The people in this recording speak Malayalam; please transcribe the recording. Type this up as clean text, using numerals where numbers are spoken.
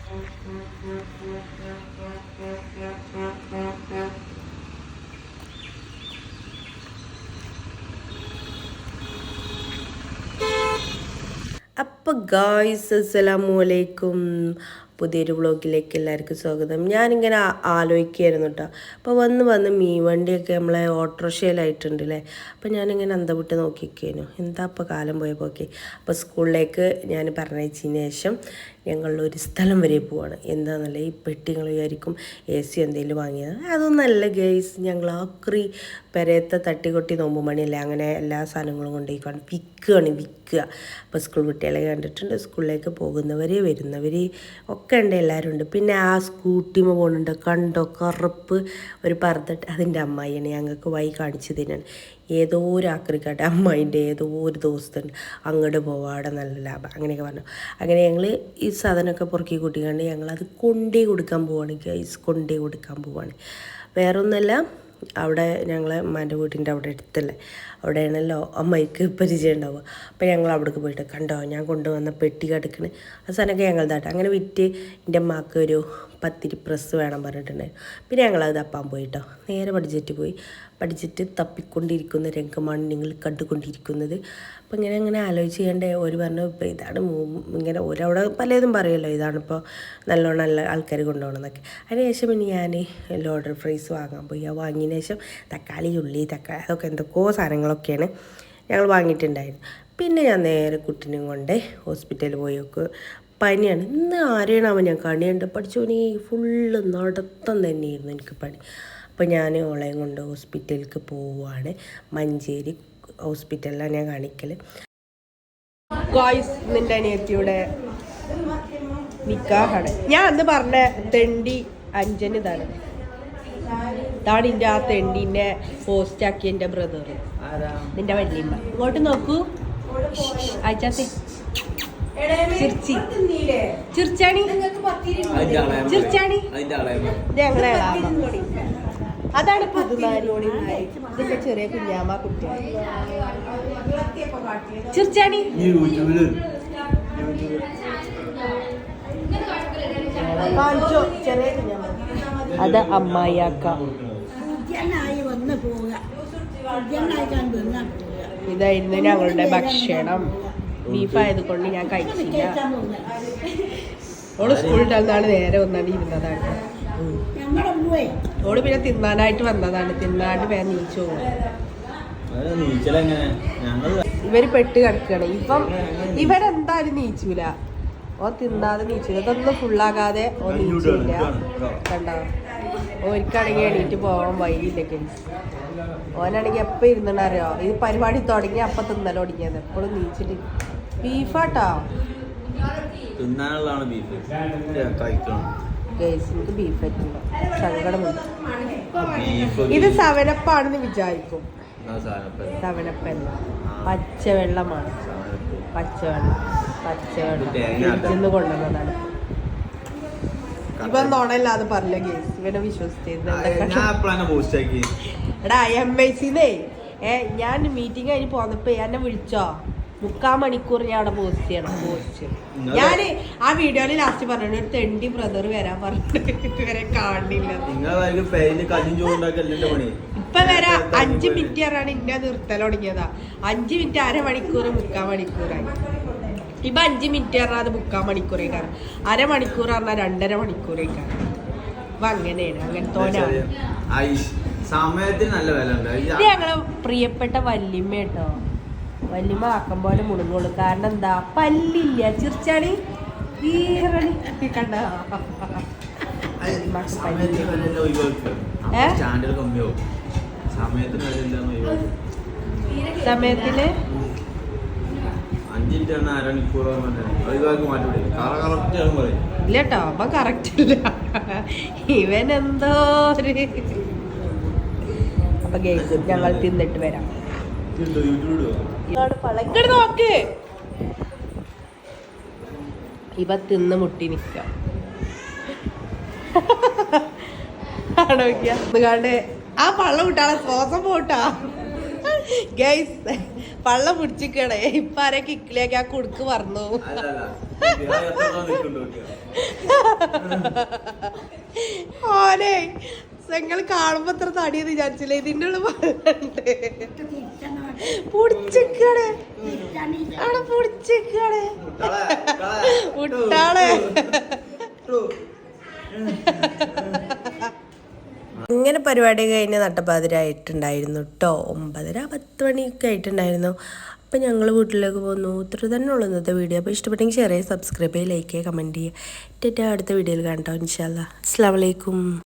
അപ്പോൾ ഗായ്സ് അസ്സലാമു അലൈക്കും. പുതിയൊരു വ്ളോഗിലേക്ക് എല്ലാവർക്കും സ്വാഗതം. ഞാനിങ്ങനെ ആലോചിക്കുകയായിരുന്നു കേട്ടോ. അപ്പോൾ വന്ന് മീൻ വണ്ടിയൊക്കെ നമ്മളെ ഓട്ടോറിക്ഷയിലായിട്ടുണ്ട് അല്ലേ. അപ്പോൾ ഞാനിങ്ങനെ അന്തം വിട്ട് നോക്കിയിരിക്കുന്നു, എന്താ ഇപ്പോൾ കാലം പോയപ്പോൾ. ഓക്കെ, അപ്പോൾ സ്കൂളിലേക്ക് ഞാൻ പറഞ്ഞയച്ചതിന് ശേഷം ഞങ്ങളൊരു സ്ഥലം വരെ പോവാണ്. എന്താണെന്നല്ല, ഈ പെട്ടികൾ വിചാരിക്കും എ സി എന്തെങ്കിലും വാങ്ങിയത്. അതൊന്നല്ല ഗൈസ്, ഞങ്ങൾ ആക്രി പെരയത്തെ തട്ടിക്കൊട്ടി നോമ്പ് മണിയല്ലേ, അങ്ങനെ എല്ലാ സാധനങ്ങളും കൊണ്ടുപോയിക്കാണ് വിൽക്കുക. അപ്പോൾ സ്കൂൾ കുട്ടികളെ കണ്ടിട്ടുണ്ട്, സ്കൂളിലേക്ക് പോകുന്നവർ വരുന്നവർ ഒക്കെ ഉണ്ട്, എല്ലാവരും ഉണ്ട്. പിന്നെ ആ സ്കൂട്ടിമ പോകുന്നുണ്ട്, കണ്ടോ, കറുപ്പ് ഒരു പർദ്ദ, അതിൻ്റെ അമ്മായിയാണ് ഞങ്ങൾക്ക് വഴി കാണിച്ചു തന്നെയാണ്. ഏതോ ഒരു ആക്രിക്കാട്ടെ അമ്മായിൻ്റെ ഏതോ ഒരു ദിവസത്തുണ്ട്, അങ്ങോട്ട് പോവാടെ നല്ല ലാഭം അങ്ങനെയൊക്കെ പറഞ്ഞു. അങ്ങനെ ഞങ്ങൾ ഈ സാധനമൊക്കെ പുറക്കി കൂട്ടിക്കാണ്ട് ഞങ്ങളത് കൊണ്ടേ കൊടുക്കാൻ പോവാണ് ഗൈസ്, കൊണ്ടേ കൊടുക്കാൻ പോവാണ്. വേറൊന്നുമല്ല, അവിടെ ഞങ്ങളെ അമ്മാൻ്റെ വീട്ടിൻ്റെ അവിടെ അടുത്തല്ലേ, അവിടെയാണല്ലോ അമ്മയ്ക്ക് പരിചയം ഉണ്ടാവുക. അപ്പോൾ ഞങ്ങൾ അവിടേക്ക് പോയിട്ട് കണ്ടോ ഞാൻ കൊണ്ടുവന്ന പെട്ടി കിടക്കണ്, ആ സാധനമൊക്കെ ഞങ്ങളതാട്ടെ. അങ്ങനെ വിറ്റ് എൻ്റെ അമ്മക്ക് ഒരു 10 പ്രസ് വേണം പറഞ്ഞിട്ടുണ്ടായിരുന്നു. പിന്നെ ഞങ്ങളത് തപ്പാൻ പോയിട്ടോ, നേരെ പഠിച്ചിട്ട് പോയി. പഠിച്ചിട്ട് തപ്പിക്കൊണ്ടിരിക്കുന്ന രംഗമാണ് നിങ്ങൾ കണ്ടുകൊണ്ടിരിക്കുന്നത്. അപ്പോൾ ഇങ്ങനെ ആലോചിച്ച് ചെയ്യേണ്ടേ. ഒരു പറഞ്ഞു ഇപ്പോൾ ഇതാണ് ഇങ്ങനെ ഒരവിടെ പലതും പറയുമല്ലോ, ഇതാണിപ്പോൾ നല്ലോണം നല്ല ആൾക്കാർ കൊണ്ടുപോകണമെന്നൊക്കെ. അതിനുശേഷം പിന്നെ ഞാൻ ലോഡർ ഫ്രൈസ് വാങ്ങാൻ പോയി. ആ വാങ്ങിയതിന് ശേഷം തക്കാളി, ഉള്ളി, അതൊക്കെ എന്തൊക്കെയോ സാധനങ്ങളൊക്കെയാണ് ഞങ്ങൾ വാങ്ങിയിട്ടുണ്ടായിരുന്നു. പിന്നെ ഞാൻ നേരെ കുട്ടീനും കൊണ്ട് ഹോസ്പിറ്റലിൽ പോയി നോക്ക്. പനിയാണ്. ഇന്ന് ആരെയാണാവോ ഞാൻ കണിയുണ്ട് പഠിച്ചോനി, ഫുള്ള് നടത്തം തന്നെയായിരുന്നു എനിക്ക് പനി. അപ്പോൾ ഞാൻ ഓളെയും കൊണ്ട് ഹോസ്പിറ്റലിലേക്ക് പോവുകയാണ്. മഞ്ചേരി ഹോസ്പിറ്റലിലാണ് ഞാൻ കാണിക്കൽ. ഗോയ്സ്, നിൻ്റെ അനിയത്തിയുടെ നിക്കാഹാണ്. ഞാൻ അന്ന് പറഞ്ഞ തെണ്ടി അഞ്ചന് ഇതാണ് എൻ്റെ ആ തെണ്ടീൻ്റെ പോസ്റ്റാക്കി എൻ്റെ ബ്രദർ, നിൻ്റെ വല്യമ്മ. ഇങ്ങോട്ട് നോക്കൂ, അയച്ചാത്തി ചിർച്ചാണി ഞങ്ങളെ അതാണ് പുതുനാരി. ഇതിന്റെ ചെറിയ കുഞ്ഞാമ കുട്ടിയാണ് ചിർച്ചാണി. കാണിച്ചോ ചെറിയ കുഞ്ഞാമ, അത് അമ്മായിയാക്ക. ഇതായിരുന്നു ഞങ്ങളുടെ ഭക്ഷണം. ബീഫായത് കൊണ്ട് ഞാൻ കഴിച്ചില്ല. ഓള് സ്കൂളിൽ തന്നാണ് നേരെ വന്നാണ്ട് ഇരുന്നതാണ്. ഓള് പിന്നെ തിന്നാനായിട്ട് വന്നതാണ്, തിന്നാണ്ട് വേറെ നീച്ചു പോകും. ഇവര് പെട്ട് കിടക്കുകയാണ്. ഇവരെന്തായാലും നീച്ചൂല, ഓ തിന്നാതെ നീച്ചൂല. ഇതൊന്നും ഫുള്ളാകാതെ ഓ നീച്ചില്ല. കണ്ടോ, ഓർക്കാണെങ്കിൽ എണീറ്റ് പോകാൻ വഴിയില്ല ഗൈസ്. ഓനാണെങ്കിൽ എപ്പോൾ ഇരുന്നറിയോ, ഈ പരിപാടി തുടങ്ങി അപ്പം തിന്നല തുടങ്ങിയത്. എപ്പോഴും നീച്ചിട്ട് ബീഫാട്ടോ ഗൈസ്. എനിക്ക് ബീഫ് പറ്റില്ല, സങ്കടമുണ്ട്. ഇത് സവനപ്പാണെന്ന് വിചാരിക്കും. സവനപ്പല്ല, പച്ചവെള്ളമാണ്. പച്ചവെള്ളം ഫ്രിഡ്ജിന്ന് കൊണ്ടുവന്നതാണ്. ഇവൻ നോണല്ലാതെ പറഞ്ഞ കേസ് ഇവനെ വിശ്വസിച്ചിരുന്നു. എടാ MICന്നേ ഞാൻ മീറ്റിംഗ് കഴിഞ്ഞ് പോന്നപ്പോ എന്നെ വിളിച്ചോ, 3/4 മണിക്കൂർ ഞാൻ അവിടെ പോസ്റ്റ് ചെയ്യണം. ഞാൻ ആ വീഡിയോയില് ലാസ്റ്റ് പറഞ്ഞു ഒരു തെണ്ടി ബ്രദർ വരാൻ പറഞ്ഞിട്ട് ഇതുവരെ കാണില്ല. ഇപ്പൊ വരാ 5 മിനിറ്റ് പറഞ്ഞാണ് ഇന്നെ നിർത്തൽ തുടങ്ങിയതാ. 5 മിനിറ്റ് 1/2 മണിക്കൂർ 3/4 മണിക്കൂറായി. ഇപ്പൊ 5 മിനിറ്റ് പറഞ്ഞാൽ അത് 3/4 മണിക്കൂറേക്കാണ്. 1/2 മണിക്കൂർ പറഞ്ഞാൽ 2.5 മണിക്കൂറേക്കാണ്. അപ്പൊ അങ്ങനെയാണ്, അങ്ങനത്തോനാണ്. ഇത് ഞങ്ങളെ പ്രിയപ്പെട്ട വല്യമ്മ കേട്ടോ. വല്യമ്മ ആക്കം പോലെ മുണുങ്ങോളൂ. കാരണം എന്താ, പല്ലില്ല. ചിർച്ചാണി കണ്ട സമയത്തിന് ഇല്ലട്ടോ, അപ്പൊ കറക്റ്റ് ഇല്ല. ഇവൻ എന്തോ ഒരു. അപ്പൊ കേക്ക് ഞങ്ങൾ തിന്നിട്ട് വരാം. നോക്ക്, ഇവ തിന്ന് മുട്ടി നിക്ക ആണോക്കാണ്ട് ആ പള്ള വിട്ടാളെ ശ്വാസം പോട്ടാ ഗൈസ്. പള്ള പിടിച്ചിക്കണേ. ഇപ്പൊ ആരെ കിക്കിലേക്ക് ആ കുടുക്ക് പറഞ്ഞു. ഓനെ നിങ്ങൾ കാണുമ്പോ അത്ര തടിയെന്ന് വിചാരിച്ചില്ല. ഇതിൻ്റെ ഉള്ളിൽ പൊടിച്ചിക്കാണ് അവിടെ പൊടിച്ചിക്കാണ് വിട്ടാളെ. ഇങ്ങനെ പരിപാടി കഴിഞ്ഞ് നട്ടപ്പാതിരായിട്ടുണ്ടായിരുന്നു കേട്ടോ. 9:30-10 മണിയൊക്കെ ആയിട്ടുണ്ടായിരുന്നു. അപ്പം ഞങ്ങൾ വീട്ടിലേക്ക് പോന്നു. ഇത്ര തന്നെ ഉള്ളൂ ഇന്നത്തെ വീഡിയോ. അപ്പോൾ ഇഷ്ടപ്പെട്ടെങ്കിൽ ഷെയർ ചെയ്യുക, സബ്സ്ക്രൈബ് ചെയ്യുക, ലൈക്ക് ചെയ്യുക, കമൻറ്റ് ചെയ്യുക. അടുത്ത വീഡിയോയിൽ കാണാം ഇൻഷാ അല്ലാ. അസ്സലാമു അലൈക്കും.